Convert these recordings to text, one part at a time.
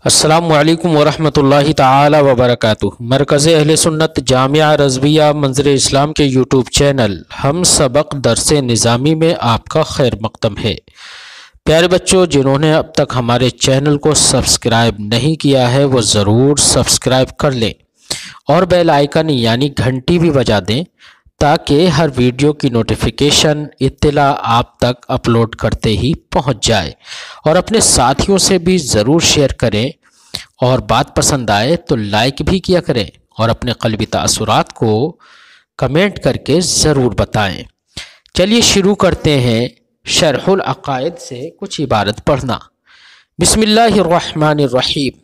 السلام علیکم ورحمۃ اللہ تعالی وبرکاتہ۔ مرکز اہل سنت جامعہ رضویہ منظر اسلام کے یوٹیوب چینل ہم سبق درس نظامی میں آپ کا خیر مقدم ہے۔ پیارے بچوں، جنہوں نے اب تک ہمارے چینل کو سبسکرائب نہیں کیا ہے وہ ضرور سبسکرائب کر لیں اور بیل آئیکن یعنی گھنٹی بھی بجا دیں تاکہ ہر ویڈیو کی نوٹیفیکیشن اطلاع آپ تک اپلوڈ کرتے ہی پہنچ جائے، اور اپنے ساتھیوں سے بھی ضرور شیئر کریں، اور بات پسند آئے تو لائک بھی کیا کریں اور اپنے قلبی تاثرات کو کمنٹ کر کے ضرور بتائیں۔ چلیے شروع کرتے ہیں شرح العقائد سے کچھ عبارت پڑھنا۔ بسم اللہ الرحمن الرحیم۔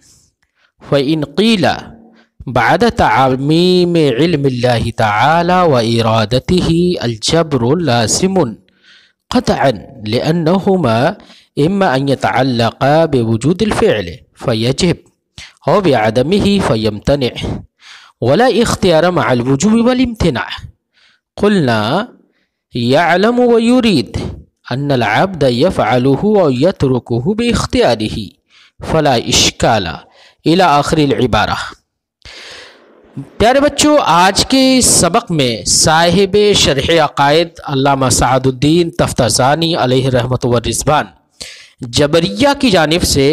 وَإِنْ قِيلَ بعد تعمیم علم اللہ تعالی وإرادته الجبر لازم قطعا لأنهما إما أن يتعلقا بوجود الفعل فيجب أو بعدمه فيمتنع ولا اختيار مع الوجوب والامتناع. قلنا يعلم ويريد أن العبد يفعله أو يتركه باختياره فلا إشكال إلى آخر العبارة۔ پیارے بچوں، آج کے سبق میں صاحب شرح عقائد علامہ سعد الدین تفتزانی علیہ رحمت و رضوان جبریہ کی جانب سے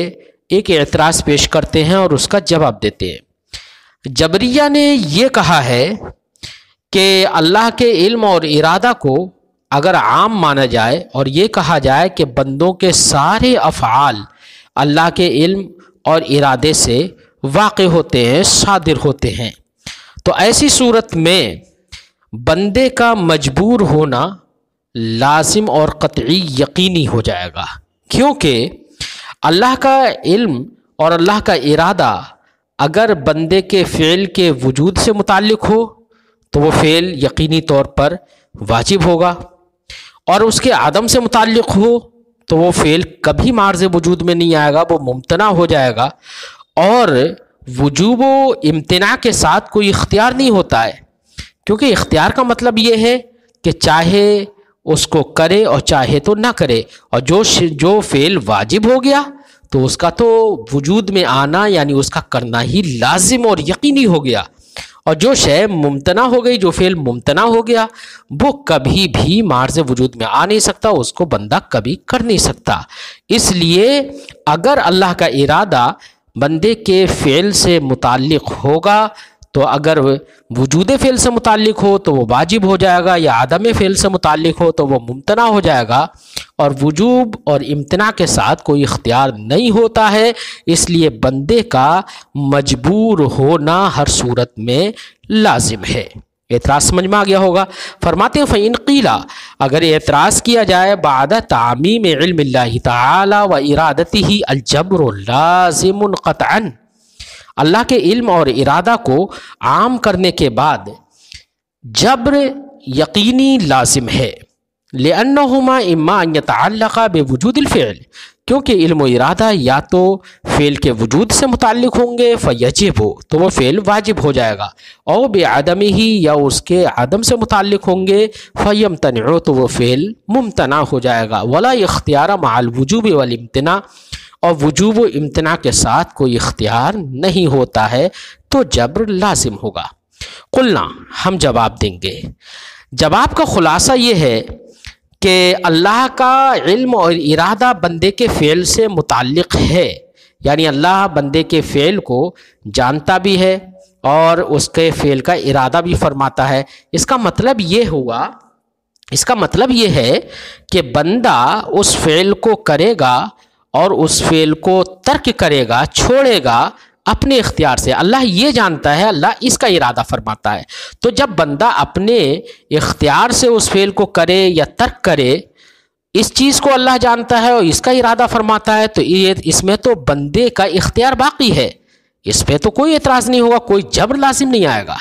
ایک اعتراض پیش کرتے ہیں اور اس کا جواب دیتے ہیں۔ جبریہ نے یہ کہا ہے کہ اللہ کے علم اور ارادہ کو اگر عام مانا جائے اور یہ کہا جائے کہ بندوں کے سارے افعال اللہ کے علم اور ارادے سے واقع ہوتے ہیں، صادر ہوتے ہیں، تو ایسی صورت میں بندے کا مجبور ہونا لازم اور قطعی یقینی ہو جائے گا، کیونکہ اللہ کا علم اور اللہ کا ارادہ اگر بندے کے فعل کے وجود سے متعلق ہو تو وہ فعل یقینی طور پر واجب ہوگا، اور اس کے عدم سے متعلق ہو تو وہ فعل کبھی معرض وجود میں نہیں آئے گا، وہ ممتنع ہو جائے گا، اور وجوب و امتناع کے ساتھ کوئی اختیار نہیں ہوتا ہے، کیونکہ اختیار کا مطلب یہ ہے کہ چاہے اس کو کرے اور چاہے تو نہ کرے، اور جو فعل واجب ہو گیا تو اس کا تو وجود میں آنا یعنی اس کا کرنا ہی لازم اور یقینی ہو گیا، اور جو شے ممتنع ہو گئی، جو فعل ممتنع ہو گیا، وہ کبھی بھی معرض وجود میں آ نہیں سکتا، اس کو بندہ کبھی کر نہیں سکتا۔ اس لیے اگر اللہ کا ارادہ بندے کے فعل سے متعلق ہوگا تو اگر وجود فعل سے متعلق ہو تو وہ واجب ہو جائے گا، یا عدم فعل سے متعلق ہو تو وہ ممتنع ہو جائے گا، اور وجوب اور امتناع کے ساتھ کوئی اختیار نہیں ہوتا ہے، اس لیے بندے کا مجبور ہونا ہر صورت میں لازم ہے۔ اعتراض سمجھ میں آ گیا ہوگا۔ فرماتے ہیں فَإِنْ قِيلَ، اگر اعتراض کیا جائے بعد تعمیم علم اللہ تعالی و ارادته الجبر لازم قطعا، اللہ کے علم اور ارادہ کو عام کرنے کے بعد جبر یقینی لازم ہے، لأنهما اما ان يتعلقا بوجود الفعل، کیونکہ علم و ارادہ یا تو فعل کے وجود سے متعلق ہوں گے فیجب، تو وہ فعل واجب ہو جائے گا، اور بعدمہ یا اس کے عدم سے متعلق ہوں گے فیمتنع، تو وہ فعل ممتنع ہو جائے گا، ولا اختیار مع الوجوب والامتناع، اور وجوب و امتناع کے ساتھ کوئی اختیار نہیں ہوتا ہے، تو جبر لازم ہوگا۔ قلنا، ہم جواب دیں گے، جواب کا خلاصہ یہ ہے کہ اللہ کا علم اور ارادہ بندے کے فعل سے متعلق ہے، یعنی اللہ بندے کے فعل کو جانتا بھی ہے اور اس کے فعل کا ارادہ بھی فرماتا ہے۔ اس کا مطلب یہ ہے کہ بندہ اس فعل کو کرے گا اور اس فعل کو ترک کرے گا، چھوڑے گا اپنے اختیار سے۔ اللہ یہ جانتا ہے، اللہ اس کا ارادہ فرماتا ہے، تو جب بندہ اپنے اختیار سے اس فعل کو کرے یا ترک کرے، اس چیز کو اللہ جانتا ہے اور اس کا ارادہ فرماتا ہے، تو اس میں تو بندے کا اختیار باقی ہے، اس پہ تو کوئی اعتراض نہیں ہوگا، کوئی جبر لازم نہیں آئے گا۔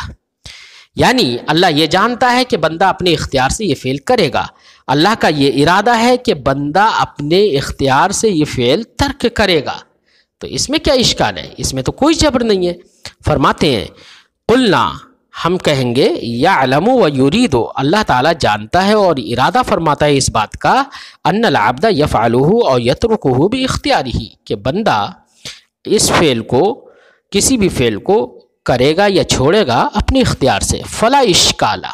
یعنی اللہ یہ جانتا ہے کہ بندہ اپنے اختیار سے یہ فعل کرے گا، اللہ کا یہ ارادہ ہے کہ بندہ اپنے اختیار سے یہ فعل ترک کرے گا، تو اس میں کیا اشکال ہے، اس میں تو کوئی جبر نہیں ہے۔ فرماتے ہیں قلنا، ہم کہیں گے یعلم و یرید، اللہ تعالیٰ جانتا ہے اور ارادہ فرماتا ہے اس بات کا، ان العبد یفعلہ اور یترکہ باختیارہ، کہ بندہ اس فعل کو، کسی بھی فعل کو کرے گا یا چھوڑے گا اپنے اختیار سے، فلا اشکالہ،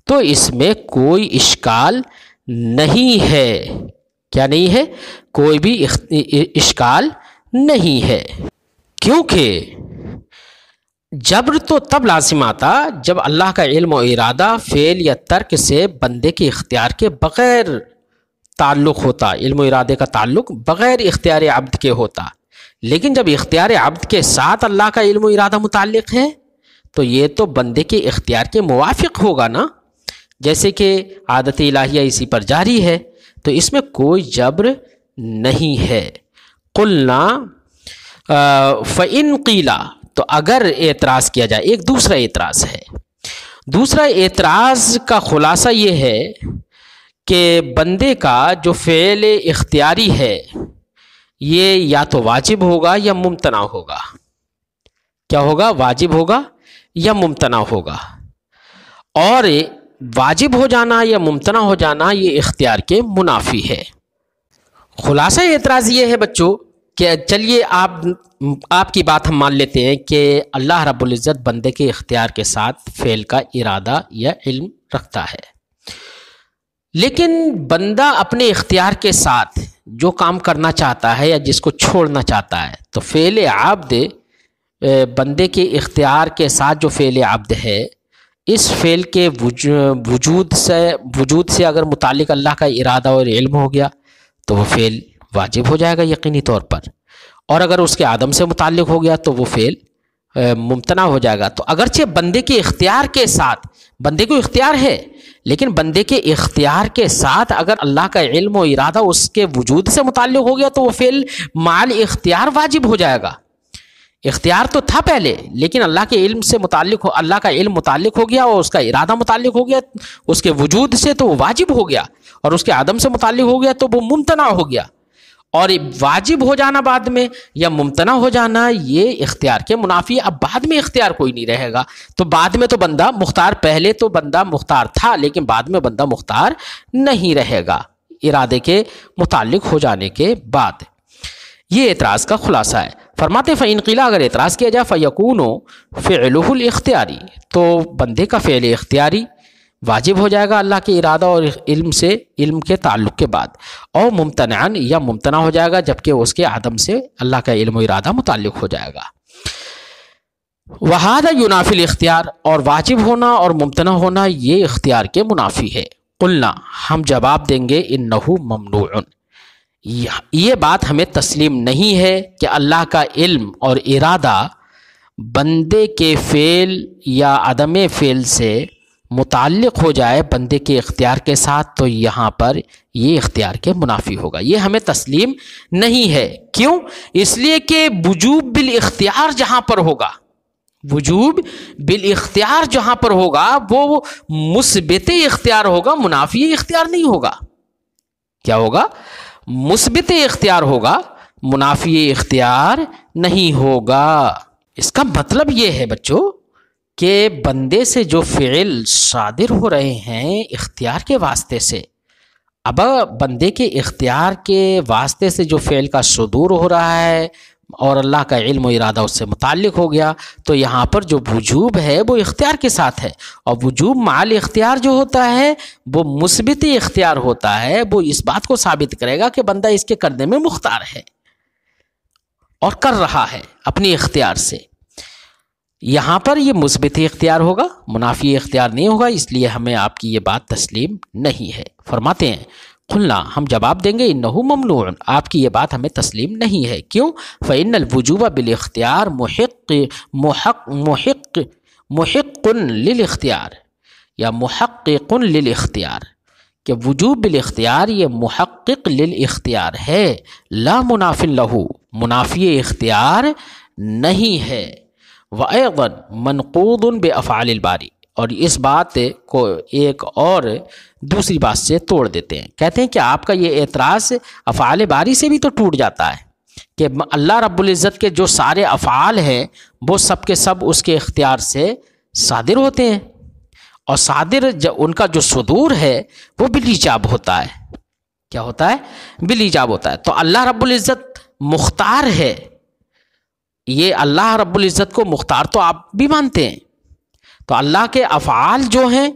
تو اس میں کوئی اشکال نہیں ہے۔ کیا نہیں ہے؟ کوئی بھی اشکال نہیں ہے، کیونکہ جبر تو تب لازم آتا جب اللہ کا علم و ارادہ فعل یا ترک سے بندے کے اختیار کے بغیر تعلق ہوتا، علم و ارادے کا تعلق بغیر اختیار عبد کے ہوتا۔ لیکن جب اختیار عبد کے ساتھ اللہ کا علم و ارادہ متعلق ہے تو یہ تو بندے کے اختیار کے موافق ہوگا نا، جیسے کہ عادت الہیہ اسی پر جاری ہے، تو اس میں کوئی جبر نہیں ہے۔ قلنا فإن قیل، تو اگر اعتراض کیا جائے، ایک دوسرا اعتراض ہے۔ دوسرا اعتراض کا خلاصہ یہ ہے کہ بندے کا جو فعل اختیاری ہے یہ یا تو واجب ہوگا یا ممتنع ہوگا۔ کیا ہوگا؟ واجب ہوگا یا ممتنع ہوگا، اور واجب ہو جانا یا ممتنع ہو جانا یہ اختیار کے منافی ہے۔ خلاصہ اعتراض یہ ہے بچوں کہ چلیے آپ کی بات ہم مان لیتے ہیں کہ اللہ رب العزت بندے کے اختیار کے ساتھ فعل کا ارادہ یا علم رکھتا ہے، لیکن بندہ اپنے اختیار کے ساتھ جو کام کرنا چاہتا ہے یا جس کو چھوڑنا چاہتا ہے، تو فعل عبد، بندے کے اختیار کے ساتھ جو فعل عبد ہے، اس فعل کے وجود سے اگر متعلق اللہ کا ارادہ اور علم ہو گیا تو وہ فعل واجب ہو جائے گا یقینی طور پر، اور اگر اس کے عدم سے متعلق ہو گیا تو وہ فعل ممتنع ہو جائے گا۔ تو اگرچہ بندے کے اختیار کے ساتھ، بندے کو اختیار ہے، لیکن بندے کے اختیار کے ساتھ اگر اللہ کا علم و ارادہ اس کے وجود سے متعلق ہو گیا تو وہ فعل مال اختیار واجب ہو جائے گا۔ اختیار تو تھا پہلے، لیکن اللہ کے علم سے متعلق اللہ کا علم متعلق ہو گیا اور اس کا ارادہ متعلق ہو گیا اس کے وجود سے، تو وہ واجب ہو گیا، اور اس کے عدم سے متعلق ہو گیا تو وہ ممتنع ہو گیا۔ اور واجب ہو جانا بعد میں یا ممتنع ہو جانا یہ اختیار کے منافی، اب بعد میں اختیار کوئی نہیں رہے گا، تو بعد میں تو بندہ مختار، پہلے تو بندہ مختار تھا لیکن بعد میں بندہ مختار نہیں رہے گا ارادے کے متعلق ہو جانے کے بعد۔ یہ اعتراض کا خلاصہ ہے۔ فرماتے فإن قیل، اگر اعتراض کیا جائے فیکون فعلہ الاختیاری، تو بندے کا فعل اختیاری واجب ہو جائے گا اللہ کے ارادہ اور علم کے تعلق کے بعد، اور ممتنعاً، یا ممتنع ہو جائے گا جبکہ اس کے عدم سے اللہ کا علم و ارادہ متعلق ہو جائے گا۔ وہذا ینافی الاختیار، اور واجب ہونا اور ممتنع ہونا یہ اختیار کے منافی ہے۔ قلنا، ہم جواب دیں گے انہ ممنوع، یہ بات ہمیں تسلیم نہیں ہے کہ اللہ کا علم اور ارادہ بندے کے فعل یا عدم فعل سے متعلق ہو جائے بندے کے اختیار کے ساتھ، تو یہاں پر یہ اختیار کے منافی ہوگا، یہ ہمیں تسلیم نہیں ہے۔ کیوں؟ اس لیے کہ وجوب بالاختیار جہاں پر ہوگا، وجوب بالاختیار جہاں پر ہوگا وہ مثبت اختیار ہوگا، منافی اختیار نہیں ہوگا۔ کیا ہوگا؟ مثبت اختیار ہوگا، منافی اختیار نہیں ہوگا۔ اس کا مطلب یہ ہے بچوں کہ بندے سے جو فعل صادر ہو رہے ہیں اختیار کے واسطے سے، اب بندے کے اختیار کے واسطے سے جو فعل کا صدور ہو رہا ہے اور اللہ کا علم و ارادہ اس سے متعلق ہو گیا، تو یہاں پر جو وجوب ہے وہ اختیار کے ساتھ ہے، اور وجوب مع اختیار جو ہوتا ہے وہ مثبت اختیار ہوتا ہے، وہ اس بات کو ثابت کرے گا کہ بندہ اس کے کرنے میں مختار ہے اور کر رہا ہے اپنی اختیار سے۔ یہاں پر یہ مثبت اختیار ہوگا، منافی اختیار نہیں ہوگا، اس لیے ہمیں آپ کی یہ بات تسلیم نہیں ہے۔ فرماتے ہیں قلنا، ہم جواب دیں گے انہ ممنوع، آپ کی یہ بات ہمیں تسلیم نہیں ہے۔ کیوں؟ فإن الوجوب بالاختیار محق للاختیار، یا محقق للاختیار، کہ وجوب بالاختیار یہ محقق للاختیار ہے، لا مناف لہ، منافی اختیار نہیں ہے۔ وأيضا منقوض بأفعال الباری، اور اس بات کو ایک اور دوسری بات سے توڑ دیتے ہیں، کہتے ہیں کہ آپ کا یہ اعتراض افعال باری سے بھی تو ٹوٹ جاتا ہے کہ اللہ رب العزت کے جو سارے افعال ہیں وہ سب کے سب اس کے اختیار سے صادر ہوتے ہیں، اور صادر ان کا جو صدور ہے وہ بالایجاب ہوتا ہے۔ کیا ہوتا ہے؟ بالایجاب ہوتا ہے۔ تو اللہ رب العزت مختار ہے، یہ اللہ رب العزت کو مختار تو آپ بھی مانتے ہیں، تو اللہ کے افعال جو ہیں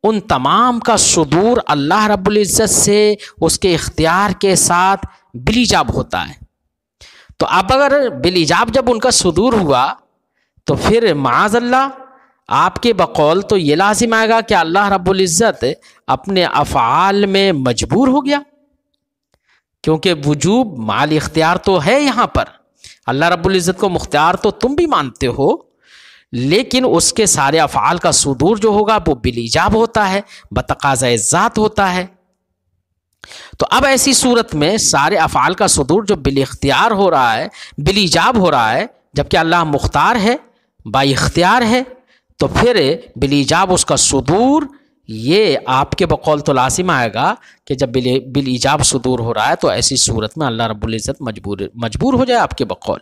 ان تمام کا صدور اللہ رب العزت سے اس کے اختیار کے ساتھ بالیجاب ہوتا ہے۔ تو اب اگر بالیجاب جب ان کا صدور ہوا تو پھر معاذ اللہ آپ کے بقول تو یہ لازم آئے گا کہ اللہ رب العزت اپنے افعال میں مجبور ہو گیا، کیونکہ وجوب مال اختیار تو ہے یہاں پر، اللہ رب العزت کو مختار تو تم بھی مانتے ہو، لیکن اس کے سارے افعال کا صدور جو ہوگا وہ بالیجاب ہوتا ہے، بتقاضۂ ذات ہوتا ہے۔ تو اب ایسی صورت میں سارے افعال کا صدور جو بالاختیار ہو رہا ہے، بالیجاب ہو رہا ہے، جبکہ اللہ مختار ہے، با اختیار ہے، تو پھر بالیجاب اس کا صدور یہ آپ کے بقول تو لازم آئے گا کہ جب بالیجاب صدور ہو رہا ہے تو ایسی صورت میں اللہ رب العزت مجبور ہو جائے آپ کے بقول،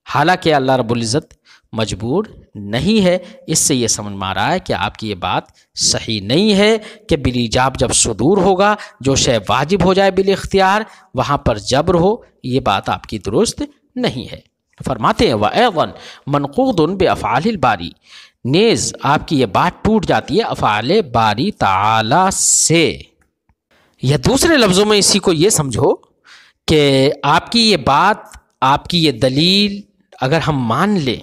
حالانکہ اللہ رب العزت مجبور نہیں ہے۔ اس سے یہ سمجھ میں آ رہا ہے کہ آپ کی یہ بات صحیح نہیں ہے کہ بالیجاب جب صدور ہوگا جو شے واجب ہو جائے بالاختیار وہاں پر جبر ہو، یہ بات آپ کی درست نہیں ہے۔ فرماتے ہیں وَأَيْضًا مَنْقُوضٌ بِأَفْعَالِ الْبَارِ، نیز آپ کی یہ بات ٹوٹ جاتی ہے افعال باری تعالی سے، یا دوسرے لفظوں میں اسی کو یہ سمجھو کہ آپ کی یہ بات، آپ کی یہ دلیل اگر ہم مان لیں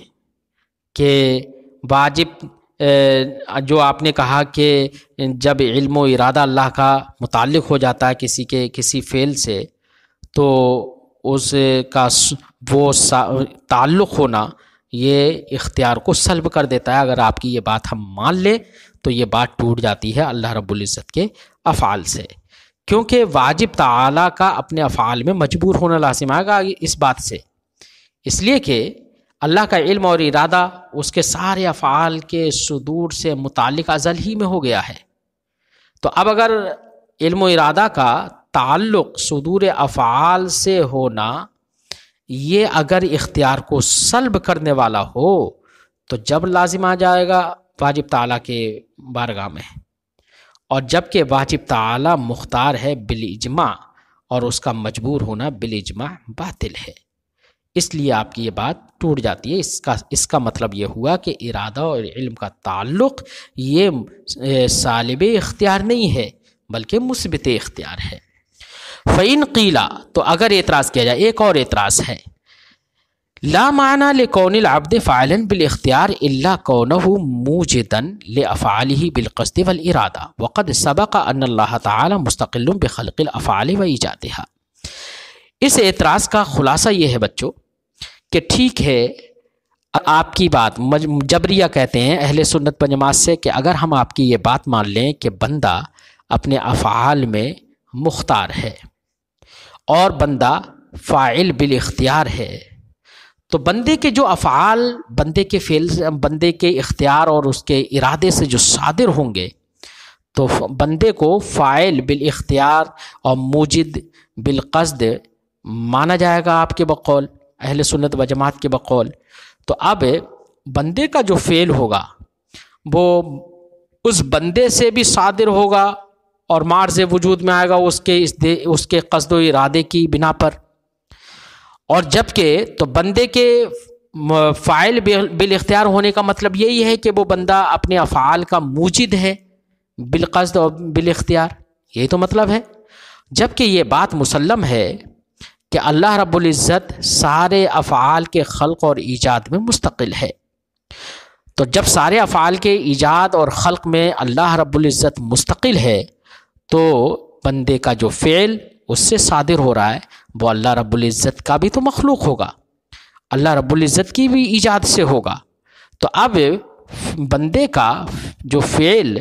کہ واجب جو آپ نے کہا کہ جب علم و ارادہ اللہ کا متعلق ہو جاتا ہے کسی فعل سے تو اس کا وہ تعلق ہونا یہ اختیار کو سلب کر دیتا ہے، اگر آپ کی یہ بات ہم مان لیں تو یہ بات ٹوٹ جاتی ہے اللہ رب العزت کے افعال سے، کیونکہ واجب تعالیٰ کا اپنے افعال میں مجبور ہونا لازم آئے گا اس بات سے، اس لیے کہ اللہ کا علم اور ارادہ اس کے سارے افعال کے صدور سے متعلق ازل ہی میں ہو گیا ہے۔ تو اب اگر علم و ارادہ کا تعلق صدور افعال سے ہونا یہ اگر اختیار کو سلب کرنے والا ہو تو جب لازم آ جائے گا واجب تعالیٰ کے بارگاہ میں، اور جب کہ واجب تعالیٰ مختار ہے بالاجماع اور اس کا مجبور ہونا بالاجماع باطل ہے، اس لیے آپ کی یہ بات ٹوٹ جاتی ہے۔ اس کا مطلب یہ ہوا کہ ارادہ اور علم کا تعلق یہ سالب اختیار نہیں ہے بلکہ مثبت اختیار ہے۔ فَإِن قِيلَ، تو اگر اعتراض کیا جائے، ایک اور اعتراض ہے، لا معنی لکون العبد فاعلا بالاختیار الا کونہ موجدا لافعاله بالقصد والارادہ وقد سبق ان اللہ تعالی مستقل بخلق الافعال وایجادها۔ اس اعتراض کا خلاصہ یہ ہے بچوں کہ ٹھیک ہے آپ کی بات، جبریہ کہتے ہیں اہل سنت و جماعت سے کہ اگر ہم آپ کی یہ بات مان لیں کہ بندہ اپنے افعال میں مختار ہے اور بندہ فاعل بالاختیار ہے، تو بندے کے جو افعال بندے کے فعل، بندے کے اختیار اور اس کے ارادے سے جو صادر ہوں گے تو بندے کو فاعل بالاختیار اور موجد بالقصد مانا جائے گا آپ کے بقول، اہل سنت و جماعت کے بقول۔ تو اب بندے کا جو فعل ہوگا وہ اس بندے سے بھی صادر ہوگا اور معرض وجود میں آئے گا اس کے قصد و ارادے کی بنا پر، اور جبکہ تو بندے کے فاعل بالاختیار ہونے کا مطلب یہی ہے کہ وہ بندہ اپنے افعال کا موجد ہے بالقصد اور بالاختیار، یہی تو مطلب ہے، جبکہ یہ بات مسلم ہے کہ اللہ رب العزت سارے افعال کے خلق اور ایجاد میں مستقل ہے۔ تو جب سارے افعال کے ایجاد اور خلق میں اللہ رب العزت مستقل ہے تو بندے کا جو فعل اس سے صادر ہو رہا ہے وہ اللہ رب العزت کا بھی تو مخلوق ہوگا، اللہ رب العزت کی بھی ایجاد سے ہوگا۔ تو اب بندے کا جو فعل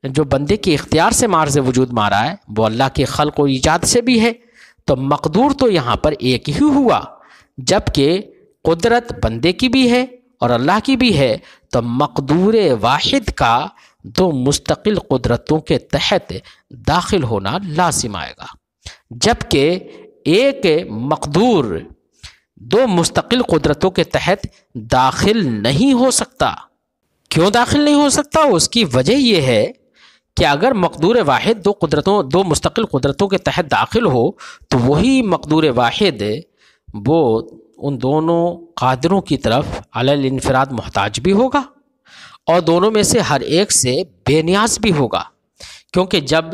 جو بندے کے اختیار سے معرض وجود میں آ رہا ہے وہ اللہ کے خلق و ایجاد سے بھی ہے، تو مقدور تو یہاں پر ایک ہی ہوا، جبکہ قدرت بندے کی بھی ہے اور اللہ کی بھی ہے، تو مقدور واحد کا دو مستقل قدرتوں کے تحت داخل ہونا لازم آئے گا، جبکہ ایک مقدور دو مستقل قدرتوں کے تحت داخل نہیں ہو سکتا۔ کیوں داخل نہیں ہو سکتا؟ اس کی وجہ یہ ہے کہ اگر مقدور واحد دو مستقل قدرتوں کے تحت داخل ہو تو وہی مقدور واحد وہ ان دونوں قادروں کی طرف علی انفراد محتاج بھی ہوگا اور دونوں میں سے ہر ایک سے بے نیاز بھی ہوگا، کیونکہ جب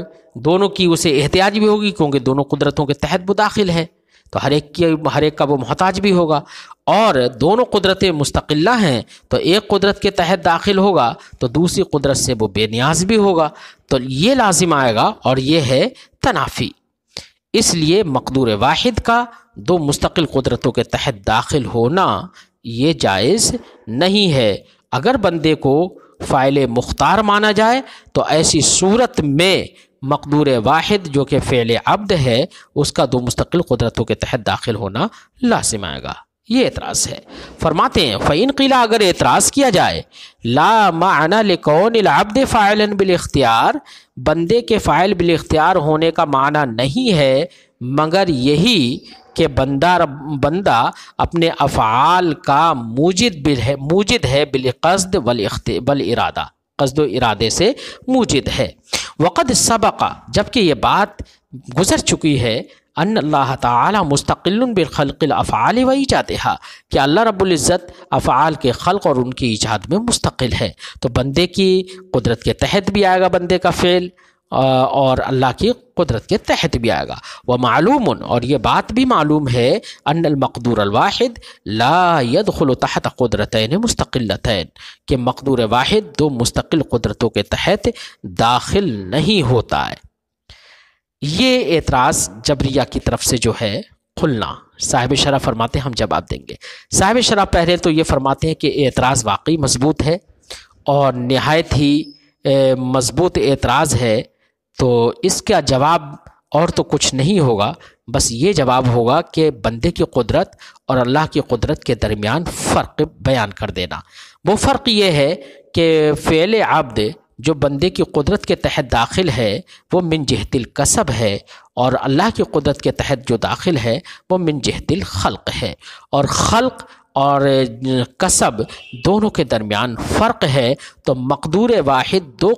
دونوں کی اسے احتیاج بھی ہوگی، کیونکہ دونوں قدرتوں کے تحت وہ داخل ہے، تو ہر ایک کا وہ محتاج بھی ہوگا، اور دونوں قدرتیں مستقلہ ہیں تو ایک قدرت کے تحت داخل ہوگا تو دوسری قدرت سے وہ بے نیاز بھی ہوگا، تو یہ لازم آئے گا اور یہ ہے تنافی۔ اس لیے مقدور واحد کا دو مستقل قدرتوں کے تحت داخل ہونا یہ جائز نہیں ہے۔ اگر بندے کو فاعل مختار مانا جائے تو ایسی صورت میں مقدور واحد جو کہ فعل عبد ہے اس کا دو مستقل قدرتوں کے تحت داخل ہونا لازم آئے گا۔ یہ اعتراض ہے۔ فرماتے ہیں فَإِنْ قِيلَ، اگر اعتراض کیا جائے لا معنی لکون العبد فاعلا بالاختیار، بندے کے فاعل بالاختیار ہونے کا معنی نہیں ہے مگر یہی کہ بندہ اپنے افعال کا موجد ہے بالقصد والارادہ، قصد و ارادے سے موجد ہے۔ وقد سبق، جبکہ یہ بات گزر چکی ہے، ان اللہ تعالی مستقل بالخلق الافعال و ایجادها، کہ اللہ رب العزت افعال کے خلق اور ان کی ایجاد میں مستقل ہے، تو بندے کی قدرت کے تحت بھی آئے گا بندے کا فعل اور اللہ کی قدرت کے تحت بھی آئے گا۔ ومعلوم، اور یہ بات بھی معلوم ہے، ان المقدور الواحد لا يدخل تحت قدرتین مستقلتین، کہ مقدور واحد دو مستقل قدرتوں کے تحت داخل نہیں ہوتا ہے۔ یہ اعتراض جبریہ کی طرف سے جو ہے کھلنا، صاحب شرح فرماتے ہیں ہم جواب دیں گے۔ صاحب شرح پہلے تو یہ فرماتے ہیں کہ اعتراض واقعی مضبوط ہے اور نہایت ہی مضبوط اعتراض ہے، تو اس کا جواب اور تو کچھ نہیں ہوگا، بس یہ جواب ہوگا کہ بندے کی قدرت اور اللہ کی قدرت کے درمیان فرق بیان کر دینا۔ وہ فرق یہ ہے کہ فعل عبد جو بندے کی قدرت کے تحت داخل ہے وہ من جہت الکسب ہے، اور اللہ کی قدرت کے تحت جو داخل ہے وہ من جہت الخلق ہے، اور خلق اور کسب دونوں کے درمیان فرق ہے۔ تو مقدور واحد دو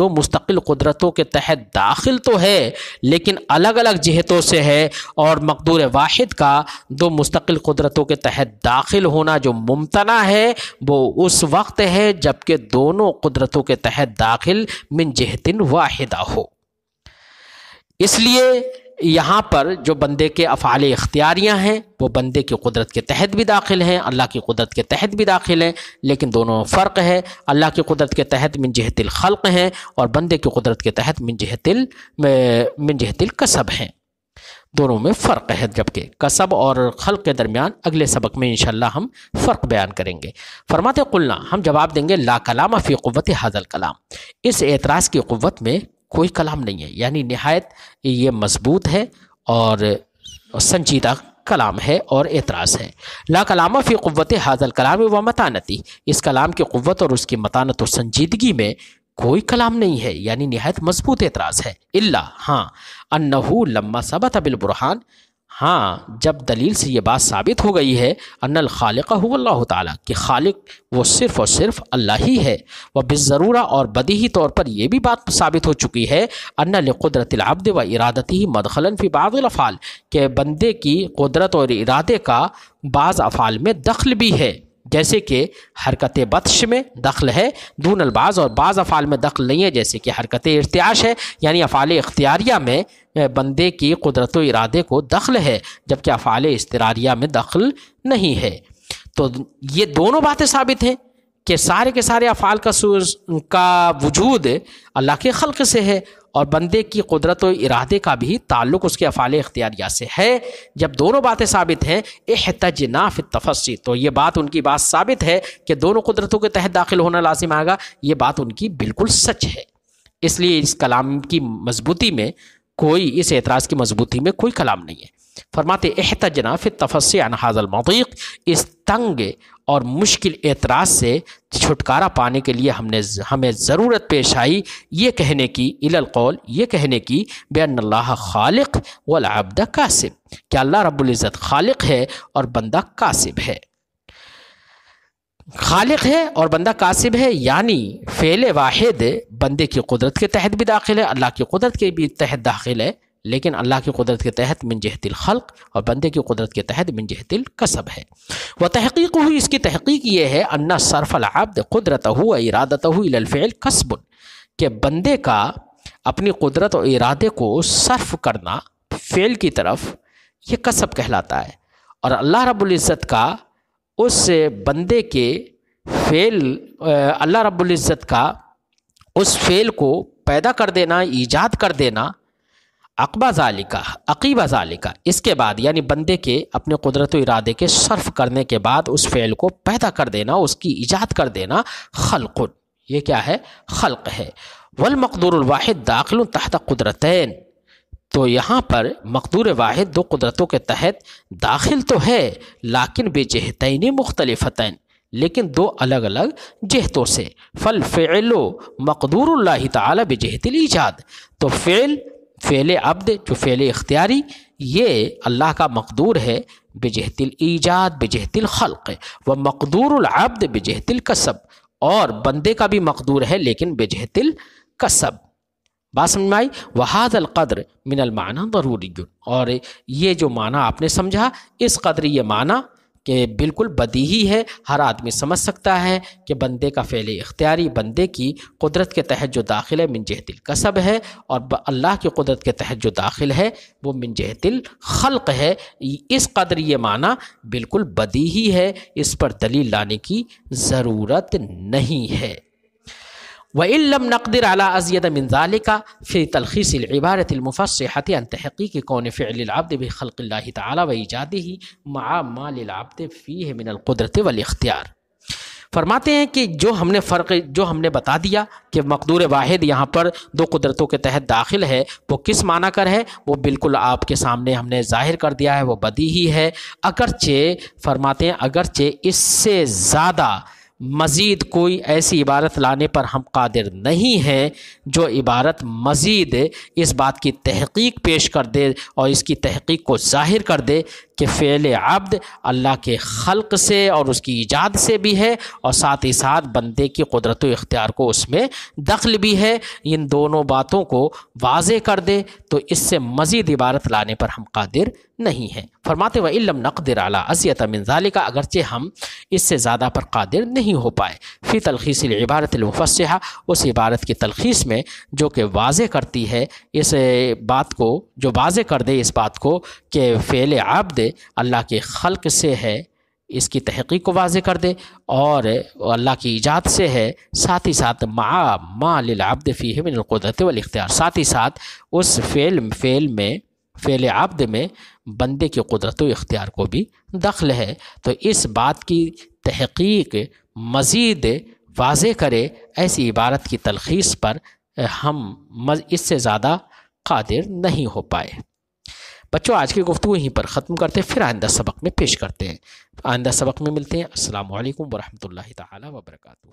مستقل قدرتوں کے تحت داخل تو ہے لیکن الگ الگ جہتوں سے ہے، اور مقدور واحد کا دو مستقل قدرتوں کے تحت داخل ہونا جو ممتنع ہے وہ اس وقت ہے جبکہ دونوں قدرتوں کے تحت داخل من جہت واحدہ ہو۔ اس لیے یہاں پر جو بندے کے افعال اختیاریاں ہیں وہ بندے کی قدرت کے تحت بھی داخل ہیں، اللہ کی قدرت کے تحت بھی داخل ہیں، لیکن دونوں میں فرق ہے۔ اللہ کی قدرت کے تحت من جہت الخلق ہیں اور بندے کی قدرت کے تحت من جہت الکسب ہیں، دونوں میں فرق ہے، جبکہ کسب اور خلق کے درمیان اگلے سبق میں انشاءاللہ ہم فرق بیان کریں گے۔ فرماتے قلنا، ہم جواب دیں گے لا کلام فی قوت ھذا الکلام، اس اعتراض کی قوت میں کوئی کلام نہیں ہے، یعنی نہایت یہ مضبوط ہے اور سنجیدہ کلام ہے اور اعتراض ہے۔ لا کلام فی قوت ھذا الکلام و متانتی، اس کلام کی قوت اور اس کی متانت و سنجیدگی میں کوئی کلام نہیں ہے، یعنی نہایت مضبوط اعتراض ہے۔ الا، ہاں، انہ لما ثبت بالبرہان، ہاں جب دلیل سے یہ بات ثابت ہو گئی ہے ان الخالق هو اللہ تعالیٰ، کہ خالق وہ صرف اور صرف اللہ ہی ہے، وہ بالضرورہ اور بدیہی طور پر یہ بھی بات ثابت ہو چکی ہے ان لقدرت العبد و ارادتہ مدخلا فی بعض الافعال، کہ بندے کی قدرت اور ارادے کا بعض افعال میں دخل بھی ہے، جیسے کہ حرکت بطش میں دخل ہے دون البعض، اور بعض افعال میں دخل نہیں ہے جیسے کہ حرکت ارتعاش ہے، یعنی افعال اختیاریہ میں بندے کی قدرت و ارادے کو دخل ہے جبکہ افعال اضطراریہ میں دخل نہیں ہے۔ تو یہ دونوں باتیں ثابت ہیں کہ سارے کے سارے افعال کا وجود اللہ کے خلق سے ہے اور بندے کی قدرت و ارادے کا بھی تعلق اس کے افعال اختیاریہ سے ہے۔ جب دونوں باتیں ثابت ہیں احتجنا فی التفصی، تو یہ بات ان کی بات ثابت ہے کہ دونوں قدرتوں کے تحت داخل ہونا لازم آئے گا، یہ بات ان کی بالکل سچ ہے۔ اس لیے اس کلام کی مضبوطی میں اس اعتراض کی مضبوطی میں کوئی کلام نہیں ہے۔ فرماتے احتجنا فی التفصی عن ھذا المضیق، اس تنگ اور مشکل اعتراض سے چھٹکارا پانے کے لیے ہمیں ضرورت پیش آئی یہ کہنے کی، الی القول، یہ کہنے کی بان اللہ خالق والعبد کاسب، کہ اللہ رب العزت خالق ہے اور بندہ کاسب ہے۔ خالق ہے اور بندہ کاسب ہے، یعنی فعل واحد بندے کی قدرت کے تحت بھی داخل ہے، اللہ کی قدرت کے بھی تحت داخل ہے، لیکن اللہ کی قدرت کے تحت من جہت الخلق اور بندے کی قدرت کے تحت من جہت الکسب ہے۔ وہ تحقیق ہوئی، اس کی تحقیق یہ ہے ان صرف العبد قدرتہ و ارادتہ الی الفعل کسب، کہ بندے کا اپنی قدرت اور ارادے کو صرف کرنا فعل کی طرف یہ کسب کہلاتا ہے، اور اللہ رب العزت کا اس بندے کے فعل، اللہ رب العزت کا اس فعل کو پیدا کر دینا، ایجاد کر دینا، عقیبہ ذالکہ اس کے بعد، یعنی بندے کے اپنے قدرت و ارادے کے صرف کرنے کے بعد اس فعل کو پیدا کر دینا، اس کی ایجاد کر دینا، خلق، یہ کیا ہے؟ خلق ہے۔ والمقدور الواحد داخل تحت قدرتین، تو یہاں پر مقدور واحد دو قدرتوں کے تحت داخل تو ہے، لیکن بجہتین مختلفتین، لیکن دو الگ الگ جہتوں سے۔ فالفعل مقدور اللہ تعالی بجہت الایجاد، تو فعل عبد جو فعل اختیاری یہ اللہ کا مقدور ہے بجہت الایجاد بجہت الخلق، و مقدور العبد بجہت الکسب، اور بندے کا بھی مقدور ہے لیکن بجہت الکسب۔ بات سمجھ میں آئی؟ وَهَذَا الْقَدْرُ مِنَ الْمَعْنَى ضَرُورِيٌّ، اور یہ جو معنی آپ نے سمجھا، اس قدر یہ معنی کہ بالکل بدیہی ہے، ہر آدمی سمجھ سکتا ہے کہ بندے کا فعل اختیاری بندے کی قدرت کے تحت جو داخل ہے من جہت الکسب ہے، اور اللہ کی قدرت کے تحت جو داخل ہے وہ من جہت الخلق ہے۔ اس قدر یہ معنی بالکل بدیہی ہے، اس پر دلیل لانے کی ضرورت نہیں ہے۔ وَإِن لَّمْ نَقْدِرْ عَلَىٰ أَزْيَدَ مِنْ ذَلِكَ فِي تَلْخِيصِ الْعِبَارَةِ الْمُفَصَّحَةِ عَنْ تَحْقِيقِ كَوْنِ فِعْلِ الْعَبْدِ بِخَلْقِ اللَّهِ تَعَالَىٰ وَإِيجَادِهِ مَعَ مَا لِلْعَبْدِ فِيهِ مِنَ الْقُدْرَةِ وَالْاخْتِيَارِ۔ فرماتے ہیں کہ جو ہم نے بتا دیا کہ مقدور واحد یہاں پر دو قدرتوں کے تحت داخل ہے، وہ کس معنی کر ہے، وہ بالکل آپ کے سامنے ہم نے ظاہر کر دیا ہے، وہ بدیہی ہے۔ اگرچہ فرماتے ہیں اگرچہ اس سے زیادہ مزید کوئی ایسی عبارت لانے پر ہم قادر نہیں ہیں جو عبارت مزید اس بات کی تحقیق پیش کر دے اور اس کی تحقیق کو ظاہر کر دے کہ فعل عبد اللہ کے خلق سے اور اس کی ایجاد سے بھی ہے، اور ساتھ ہی ساتھ بندے کی قدرت و اختیار کو اس میں دخل بھی ہے۔ ان دونوں باتوں کو واضح کر دے تو اس سے مزید عبارت لانے پر ہم قادر نہیں ہیں۔ فرماتے وَإِن لَّمْ نَقْدِرْ عَلَىٰ أَزْيَدَ مِنْ ذَلِكَ، اگرچہ ہم اس سے زیادہ پر قادر نہیں ہو پائے، فی تلخیص العبارت المفصحہ، اس عبارت کی تلخیص میں جو کہ واضح کرتی ہے اس بات کو، جو واضح کر دے اس بات کو کہ فعل عبد اللہ کے خلق سے ہے، اس کی تحقیق کو واضح کر دے، اور اللہ کی ایجاد سے ہے، ساتھ ہی ساتھ مع ما للعبد فیہ من القدرت والاختیار، ساتھ ہی ساتھ اس فعل عبد میں بندے کی قدرت و اختیار کو بھی دخل ہے، تو اس بات کی تحقیق مزید واضح کرے، ایسی عبارت کی تلخیص پر ہم اس سے زیادہ قادر نہیں ہو پائے۔ بچوں آج کی گفتگو یہیں پر ختم کرتے ہیں، پھر آئندہ سبق میں پیش کرتے ہیں۔ آئندہ سبق میں ملتے ہیں۔ السلام علیکم ورحمۃ اللہ تعالی وبرکاتہ۔